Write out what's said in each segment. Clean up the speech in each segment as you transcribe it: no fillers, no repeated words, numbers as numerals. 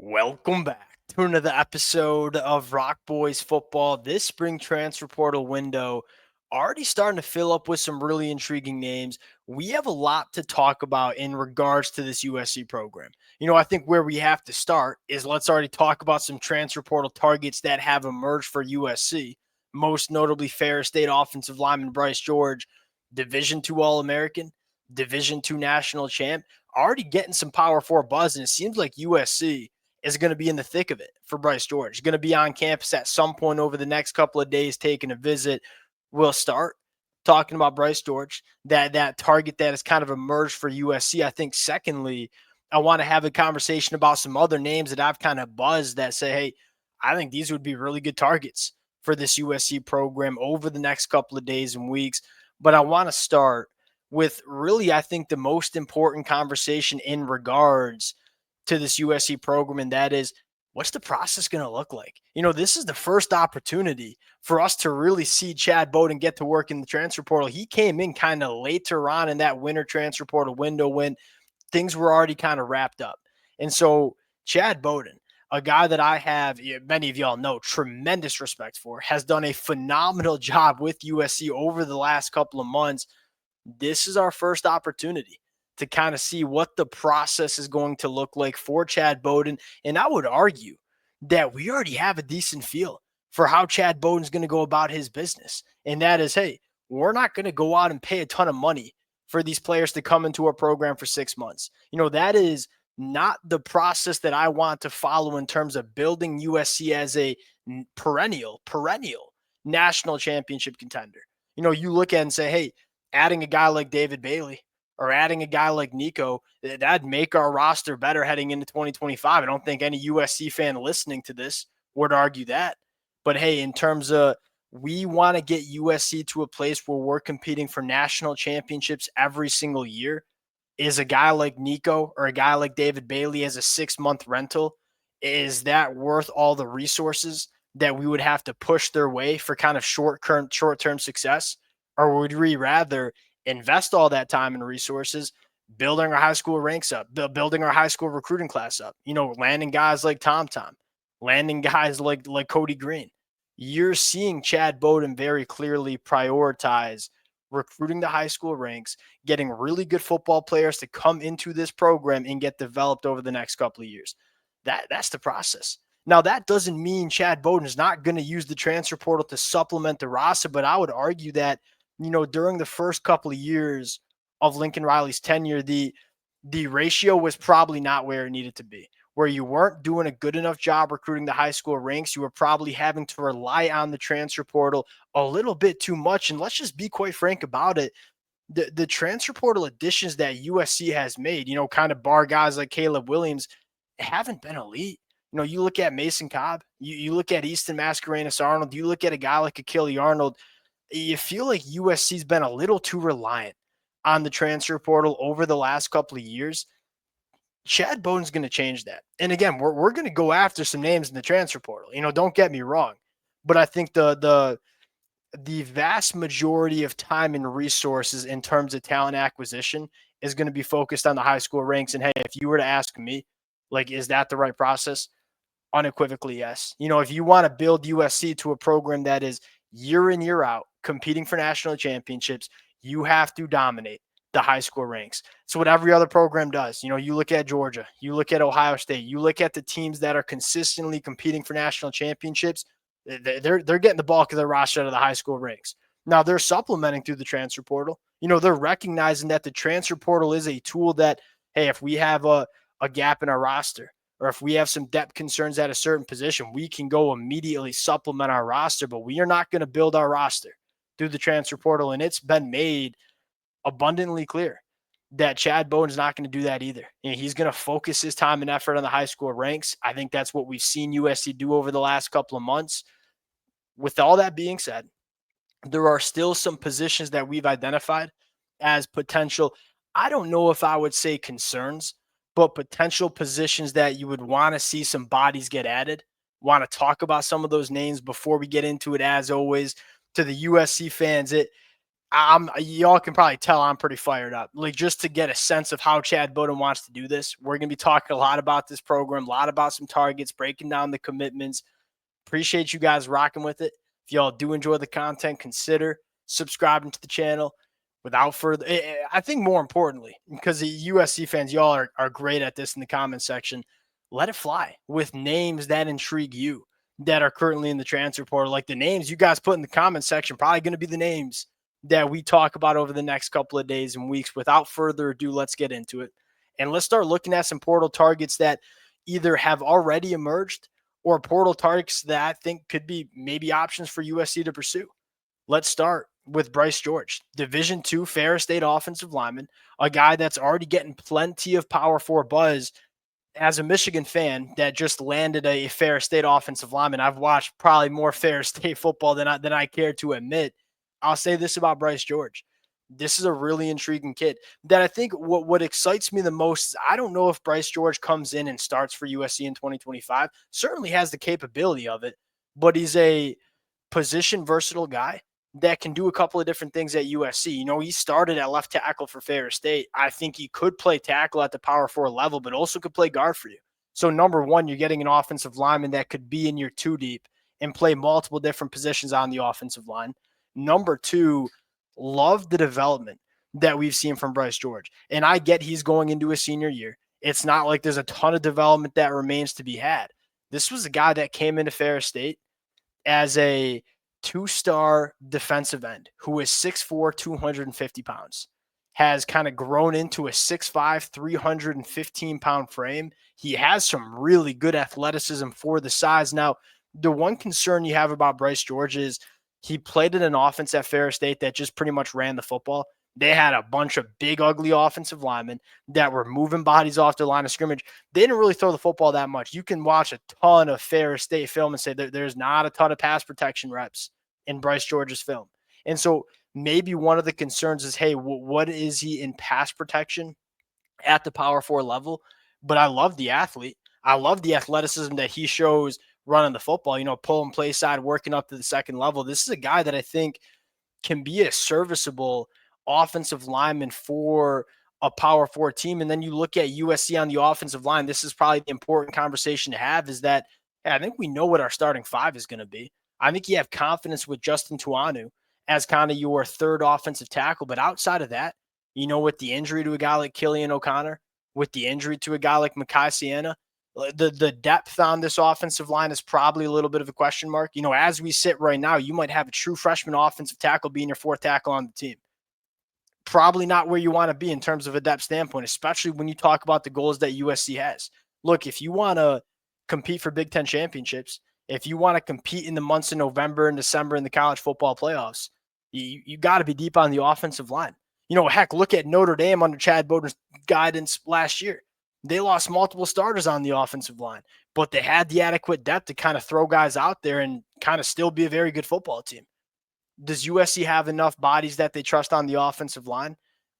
Welcome back to another episode of Rock Boys Football. This spring transfer portal window already starting to fill up with some really intriguing names. We have a lot to talk about in regards to this USC program. I think where we have to start is let's already talk about some transfer portal targets that have emerged for USC. Most notably, Ferris State offensive lineman Bryce George, Division II All-American, Division II national champ, already getting some Power 4 buzz, and it seems like USC is going to be in the thick of it for Bryce George. Going to be on campus at some point over the next couple of days, taking a visit. We'll start talking about Bryce George, that target that has kind of emerged for USC. I think secondly, I want to have a conversation about some other names that I've kind of buzzed that say, hey, I think these would be really good targets for this USC program over the next couple of days and weeks. But I want to start with really, I think, the most important conversation in regards to this USC program, and that is, what's the process going to look like? This is the first opportunity for us to really see Chad Bowden get to work in the transfer portal. He came in kind of later on in that winter transfer portal window when things were already kind of wrapped up. And so Chad Bowden, a guy that I have, many of y'all know, tremendous respect for, has done a phenomenal job with USC over the last couple of months. This is our first opportunity to kind of see what the process is going to look like for Chad Bowden. And I would argue that we already have a decent feel for how Chad Bowden's going to go about his business. And that is, hey, we're not going to go out and pay a ton of money for these players to come into our program for 6 months. That is not the process that I want to follow in terms of building USC as a perennial national championship contender. You look at it and say, hey, adding a guy like David Bailey or adding a guy like Nico, that'd make our roster better heading into 2025. I don't think any USC fan listening to this would argue that. But hey, in terms of we want to get USC to a place where we're competing for national championships every single year, is a guy like Nico or a guy like David Bailey as a 6-month rental, is that worth all the resources that we would have to push their way for kind of short-term success? Or would we rather invest all that time and resources building our high school ranks up, building our high school recruiting class up, landing guys like Tom, landing guys like Cody Green? You're seeing Chad Bowden very clearly prioritize recruiting the high school ranks, getting really good football players to come into this program and get developed over the next couple of years. That's the process. Now, that doesn't mean Chad Bowden is not going to use the transfer portal to supplement the roster, but I would argue that during the first couple of years of Lincoln Riley's tenure, the ratio was probably not where it needed to be, where you weren't doing a good enough job recruiting the high school ranks. You were probably having to rely on the transfer portal a little bit too much. And let's just be quite frank about it. The transfer portal additions that USC has made, kind of bar guys like Caleb Williams, haven't been elite. You look at Mason Cobb, you look at Easton Mascarenas Arnold, you look at a guy like Achille Arnold, you feel like USC's been a little too reliant on the transfer portal over the last couple of years. Chad Bowden's going to change that. And again, we're going to go after some names in the transfer portal. Don't get me wrong, but I think the vast majority of time and resources in terms of talent acquisition is going to be focused on the high school ranks. And hey, if you were to ask me, like, is that the right process? Unequivocally, yes. If you want to build USC to a program that is year in, year out competing for national championships, you have to dominate the high school ranks. So what every other program does, you look at Georgia, you look at Ohio State, you look at the teams that are consistently competing for national championships, they're getting the bulk of their roster out of the high school ranks. Now they're supplementing through the transfer portal. They're recognizing that the transfer portal is a tool that, hey, if we have a gap in our roster, or if we have some depth concerns at a certain position, we can go immediately supplement our roster, but we are not going to build our roster through the transfer portal. And it's been made abundantly clear that Chad Bowden's not going to do that either. He's going to focus his time and effort on the high school ranks. I think that's what we've seen USC do over the last couple of months. With all that being said, there are still some positions that we've identified as potential, I don't know if I would say concerns, but potential positions that you would want to see some bodies get added. Want to talk about some of those names before we get into it. As always, to the USC fans, Y'all can probably tell I'm pretty fired up. Like, just to get a sense of how Chad Bowden wants to do this, we're going to be talking a lot about this program, a lot about some targets, breaking down the commitments. Appreciate you guys rocking with it. If y'all do enjoy the content, consider subscribing to the channel. Without further, I think more importantly, because the USC fans, y'all are great at this in the comment section. Let it fly with names that intrigue you that are currently in the transfer portal. Like, the names you guys put in the comment section, probably going to be the names that we talk about over the next couple of days and weeks. Without further ado, let's get into it. And let's start looking at some portal targets that either have already emerged or portal targets that I think could be maybe options for USC to pursue. Let's start with Bryce George, Division II Ferris State offensive lineman, a guy that's already getting plenty of Power 4 buzz. As a Michigan fan that just landed a Ferris State offensive lineman, I've watched probably more Ferris State football than I care to admit. I'll say this about Bryce George. This is a really intriguing kid that I think what excites me the most is I don't know if Bryce George comes in and starts for USC in 2025. Certainly has the capability of it, but he's a position versatile guy that can do a couple of different things at USC. You know, he started at left tackle for Ferris State. I think he could play tackle at the Power 4 level, but also could play guard for you. So number one, you're getting an offensive lineman that could be in your two deep and play multiple different positions on the offensive line. Number two, love the development that we've seen from Bryce George. And I get he's going into a senior year. It's not like there's a ton of development that remains to be had. This was a guy that came into Ferris State as a two-star defensive end who is 6'4", 250 pounds, has kind of grown into a 6'5", 315-pound frame. He has some really good athleticism for the size. Now, the one concern you have about Bryce George is he played in an offense at Ferris State that just pretty much ran the football. They had a bunch of big, ugly offensive linemen that were moving bodies off the line of scrimmage. They didn't really throw the football that much. You can watch a ton of Ferris State film and say there's not a ton of pass protection reps in Bryce George's film. And so maybe one of the concerns is, hey, what is he in pass protection at the Power 4 level? But I love the athlete. I love the athleticism that he shows running the football, you know, pull and play side, working up to the second level. This is a guy that I think can be a serviceable offensive lineman for a Power 4 team. And then you look at USC on the offensive line. This is probably the important conversation to have, is that, hey, I think we know what our starting five is going to be. I think you have confidence with Justin Tuanu as kind of your third offensive tackle. But outside of that, you know, with the injury to a guy like Killian O'Connor, with the injury to a guy like Makai Siena, the depth on this offensive line is probably a little bit of a question mark. You know, as we sit right now, you might have a true freshman offensive tackle being your fourth tackle on the team. Probably not where you want to be in terms of a depth standpoint, especially when you talk about the goals that USC has. Look, if you want to compete for Big Ten championships, if you want to compete in the months of November and December in the college football playoffs, you got to be deep on the offensive line. You know, heck, look at Notre Dame under Chad Bowden's guidance last year. They lost multiple starters on the offensive line, but they had the adequate depth to kind of throw guys out there and kind of still be a very good football team. Does USC have enough bodies that they trust on the offensive line?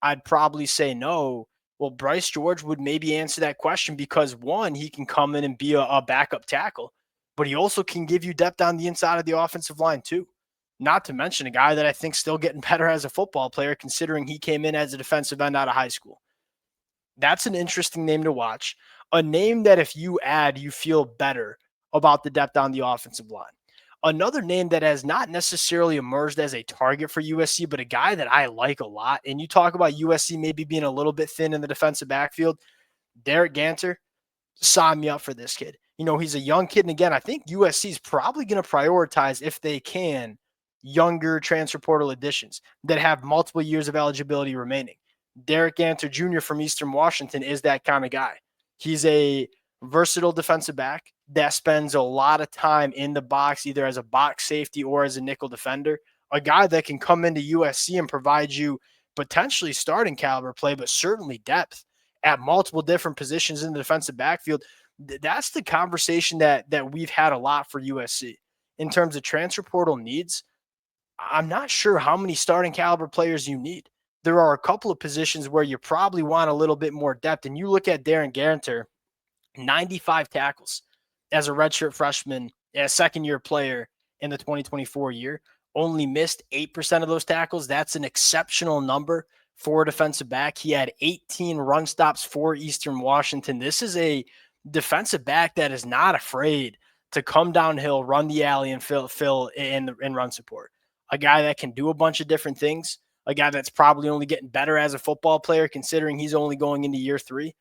I'd probably say no. Well, Bryce George would maybe answer that question because, one, he can come in and be a backup tackle, but he also can give you depth on the inside of the offensive line too. Not to mention a guy that I think still getting better as a football player, considering he came in as a defensive end out of high school. That's an interesting name to watch. A name that if you add, you feel better about the depth on the offensive line. Another name that has not necessarily emerged as a target for USC, but a guy that I like a lot. And you talk about USC maybe being a little bit thin in the defensive backfield. Derek Ganter, sign me up for this kid. You know, he's a young kid. And again, I think USC is probably going to prioritize, if they can, younger transfer portal additions that have multiple years of eligibility remaining. Derek Ganter Jr. from Eastern Washington is that kind of guy. He's a versatile defensive back that spends a lot of time in the box, either as a box safety or as a nickel defender. A guy that can come into USC and provide you potentially starting caliber play, but certainly depth at multiple different positions in the defensive backfield. That's the conversation that we've had a lot for USC in terms of transfer portal needs. I'm not sure how many starting caliber players you need. There are a couple of positions where you probably want a little bit more depth. And you look at Darren Garanter, 95 tackles as a redshirt freshman, a second-year player in the 2024 year. only missed 8% of those tackles. That's an exceptional number for a defensive back. He had 18 run stops for Eastern Washington. This is a defensive back that is not afraid to come downhill, run the alley, and fill in run support. A guy that can do a bunch of different things. A guy that's probably only getting better as a football player, considering he's only going into year 3.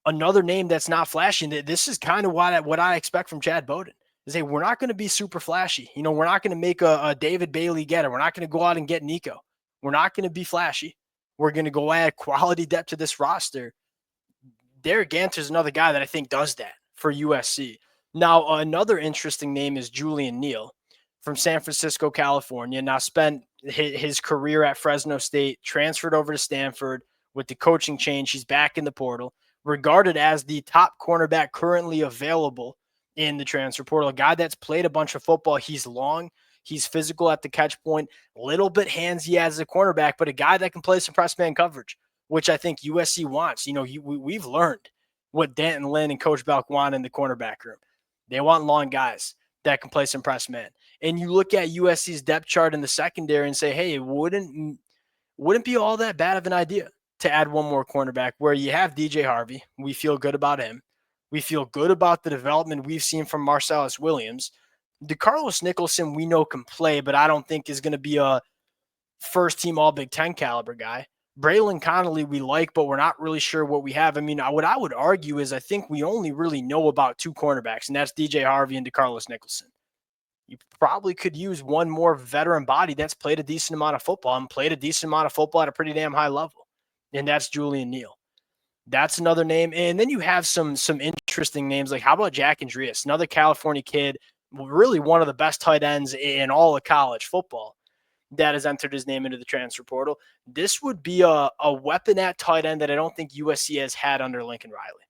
Another name that's not flashy. This is kind of what I expect from Chad Bowden. Is, hey, we're not going to be super flashy. We're not going to make a David Bailey getter. We're not going to go out and get Nico. We're not going to be flashy. We're going to go add quality depth to this roster. Derek Ganter is another guy that I think does that for USC. Now, another interesting name is Julian Neal from San Francisco, California. Now spent his career at Fresno State, transferred over to Stanford. With the coaching change, he's back in the portal, regarded as the top cornerback currently available in the transfer portal. A guy that's played a bunch of football. He's long. He's physical at the catch point, a little bit handsy as a cornerback, but a guy that can play some press man coverage, which I think USC wants. We've learned what Danton Lynn and Coach Belk want in the cornerback room. They want long guys that can play some press man. And you look at USC's depth chart in the secondary and say, hey, it wouldn't be all that bad of an idea to add one more cornerback, where you have DJ Harvey. We feel good about him. We feel good about the development we've seen from Marcellus Williams. DeCarlos Nicholson, we know can play, but I don't think is going to be a first-team All-Big Ten caliber guy. Braylon Connolly we like, but we're not really sure what we have. I mean, what I would argue is I think we only really know about 2 cornerbacks, and that's DJ Harvey and DeCarlos Nicholson. You probably could use one more veteran body that's played a decent amount of football and played a decent amount of football at a pretty damn high level, and that's Julian Neal. That's another name. And then you have some interesting names, like how about Jack Andreas, another California kid, really one of the best tight ends in all of college football, that has entered his name into the transfer portal. This would be a weapon at tight end that I don't think USC has had under Lincoln Riley.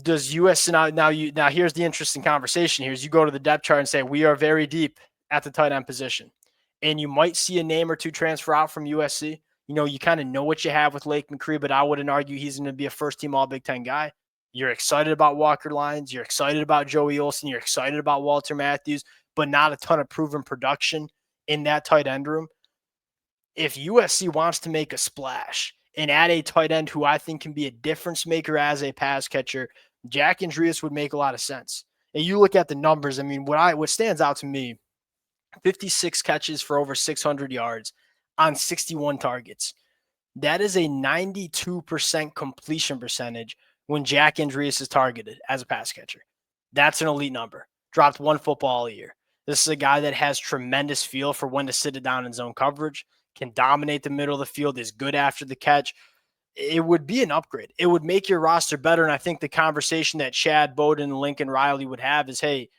Does USC now here's the interesting conversation here is you go to the depth chart and say we are very deep at the tight end position, and you might see a name or two transfer out from USC. You kind of know what you have with Lake McCree, but I wouldn't argue he's going to be a first-team All-Big Ten guy. You're excited about Walker Lyons. You're excited about Joey Olsen. You're excited about Walter Matthews, but not a ton of proven production in that tight end room. If USC wants to make a splash and add a tight end who I think can be a difference maker as a pass catcher, Jack Andreas would make a lot of sense. And you look at the numbers. I mean, what stands out to me, 56 catches for over 600 yards on 61 targets. That is a 92% completion percentage when Jack Andreas is targeted as a pass catcher. That's an elite number. Dropped 1 football a year. This is a guy that has tremendous feel for when to sit it down in zone coverage, can dominate the middle of the field, is good after the catch. It would be an upgrade. It would make your roster better. And I think the conversation that Chad Bowden and Lincoln Riley would have is, hey,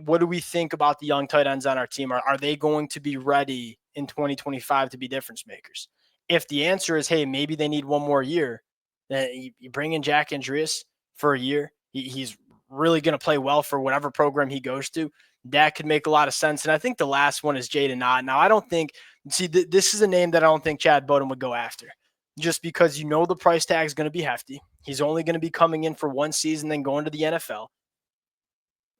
what do we think about the young tight ends on our team? Are they going to be ready in 2025 to be difference makers? If the answer is, hey, maybe they need one more year, then you bring in Jack Andreas for a year. He's really going to play well for whatever program he goes to. That could make a lot of sense. And I think the last one is Jaden Ott. Now, I don't think – this is a name that I don't think Chad Bowden would go after, just because the price tag is going to be hefty. He's only going to be coming in for 1 season, then going to the NFL.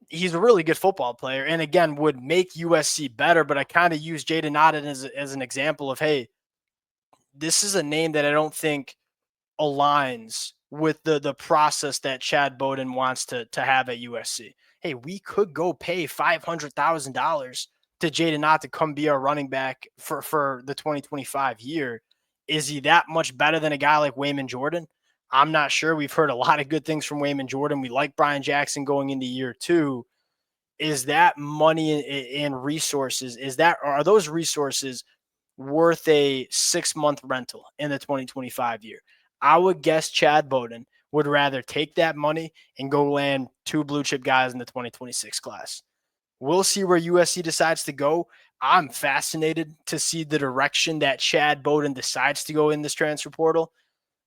He's a really good football player and, again, would make USC better, but I kind of use Jaden Ott as an example of, hey, this is a name that I don't think aligns with the process that Chad Bowden wants to have at USC. Hey, we could go pay $500,000 to Jaden Ott to come be our running back for the 2025 year. Is he that much better than a guy like Wayman Jordan? I'm not sure. We've heard a lot of good things from Wayman Jordan. We like Brian Jackson going into year 2. Is that money and resources? Are those resources worth a 6-month rental in the 2025 year? I would guess Chad Bowden would rather take that money and go land 2 blue chip guys in the 2026 class. We'll see where USC decides to go. I'm fascinated to see the direction that Chad Bowden decides to go in this transfer portal.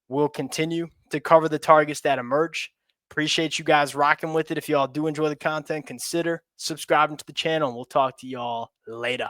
We'll continue to cover the targets that emerge. Appreciate you guys rocking with it. If y'all do enjoy the content, consider subscribing to the channel, and we'll talk to y'all later.